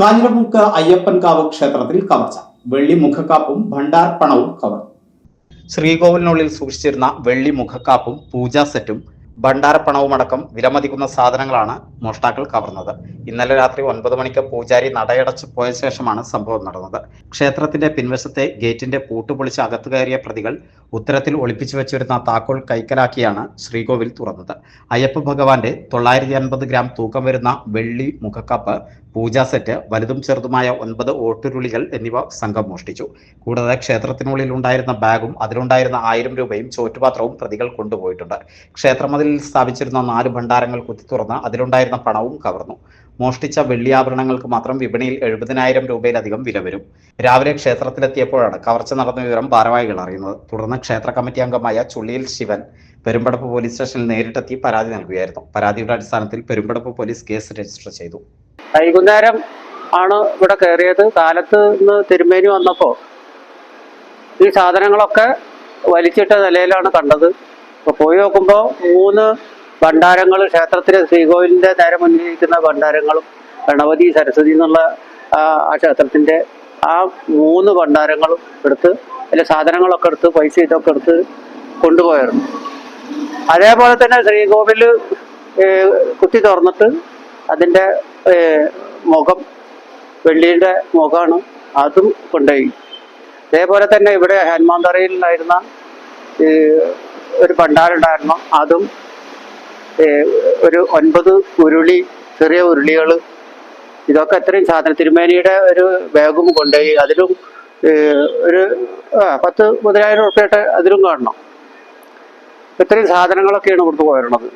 കാഞ്ഞിരമുക്ക് അയ്യപ്പൻകാവ് ക്ഷേത്രത്തിൽ കവർച്ച. വെള്ളി മുഖക്കാപ്പും ഭണ്ഡാർപ്പണവും കവർന്നു. ശ്രീകോവിലിനുള്ളിൽ സൂക്ഷിച്ചിരുന്ന വെള്ളി മുഖക്കാപ്പും പൂജാ സെറ്റും ഭണ്ഡാരപ്പണവുമടക്കം വിലമതിക്കുന്ന സാധനങ്ങളാണ് മോഷ്ടാക്കൾ കവർന്നത്. ഇന്നലെ രാത്രി 9 മണിക്ക് പൂജാരി നടയടച്ച് പോയ ശേഷമാണ് സംഭവം നടന്നത്. ക്ഷേത്രത്തിന്റെ പിൻവശത്തെ ഗേറ്റിന്റെ പൂട്ട് പൊളിച്ച് അകത്തു കയറിയ പ്രതികൾ ഉത്തരത്തിൽ ഒളിപ്പിച്ചു വെച്ചിരുന്ന താക്കോൽ കൈക്കലാക്കിയാണ് ശ്രീകോവിൽ തുറന്നത്. അയ്യപ്പ ഭഗവാന്റെ 950 ഗ്രാം തൂക്കം വരുന്ന വെള്ളി മുഖക്കാപ്പ്, പൂജാ സെറ്റ്, വലുതും ചെറുതുമായ 9 ഓട്ടുരുളികൾ എന്നിവ സംഘം മോഷ്ടിച്ചു. കൂടാതെ ക്ഷേത്രത്തിനുള്ളിൽ ഉണ്ടായിരുന്ന ബാഗും അതിലുണ്ടായിരുന്ന 1000 രൂപയും ചോറ്റുപാത്രവും പ്രതികൾ കൊണ്ടുപോയിട്ടുണ്ട്. ക്ഷേത്രമതിലിൽ സ്ഥാപിച്ചിരുന്ന 4 ഭണ്ഡാരങ്ങൾ കുത്തി തുറന്ന് അതിലുണ്ടായിരുന്ന പണവും കവർന്നു. മോഷ്ടിച്ച വെള്ളിയാഭരണങ്ങൾക്ക് മാത്രം വിപണിയിൽ 70,000 രൂപയിലധികം വില വരും. രാവിലെ ക്ഷേത്രത്തിലെത്തിയപ്പോഴാണ് കവർച്ച നടന്ന വിവരം ഭാരവാഹികൾ അറിയുന്നത്. തുടർന്ന് ക്ഷേത്ര കമ്മിറ്റി അംഗമായ ചുള്ളിയിൽ ശിവൻ പെരുമ്പടപ്പ് പോലീസ് സ്റ്റേഷനിൽ നേരിട്ടെത്തി പരാതി നൽകുകയായിരുന്നു. പരാതിയുടെ അടിസ്ഥാനത്തിൽ പെരുമ്പടപ്പ് പോലീസ് കേസ് രജിസ്റ്റർ ചെയ്തു. വൈകുന്നേരം ആണ് ഇവിടെ കയറിയത്. കാലത്ത് ഇന്ന് തിരുമേനി വന്നപ്പോൾ ഈ സാധനങ്ങളൊക്കെ വലിച്ചിട്ട നിലയിലാണ് കണ്ടത്. അപ്പോൾ പോയി നോക്കുമ്പോൾ 3 ഭണ്ഡാരങ്ങൾ, ക്ഷേത്രത്തിലെ ശ്രീകോവിലിൻ്റെ നേരെ മുന്നിലിരിക്കുന്ന ഭണ്ഡാരങ്ങളും ഗണപതി, സരസ്വതി എന്നുള്ള ആ ക്ഷേത്രത്തിൻ്റെ ആ 3 ഭണ്ഡാരങ്ങളും എടുത്ത് അതിലെ സാധനങ്ങളൊക്കെ എടുത്ത് പൈസ ഇതൊക്കെ എടുത്ത് കൊണ്ടുപോയിരുന്നു. അതേപോലെ തന്നെ ശ്രീകോവിൽ കുത്തി തുറന്നിട്ട് അതിൻ്റെ മുഖം, വെള്ളിയുടെ മുഖമാണ്, അതും കൊണ്ടുപോയി. അതേപോലെ തന്നെ ഇവിടെ ഹനുമാന്തറയിലുണ്ടായിരുന്ന ഒരു ഭണ്ഡാരുണ്ടായിരുന്നു, അതും ഒരു 9 ഉരുളി, ചെറിയ ഉരുളികൾ, ഇതൊക്കെ ഇത്രയും സാധനം. തിരുമേനിയുടെ ഒരു ബാഗും കൊണ്ടുപോയി. അതിലും ഒരു 10,000 റുപ്യയുടെ അതിലും കാണണം. ഇത്രയും സാധനങ്ങളൊക്കെയാണ് ഇവിടുന്ന് പോയിരുന്നത്.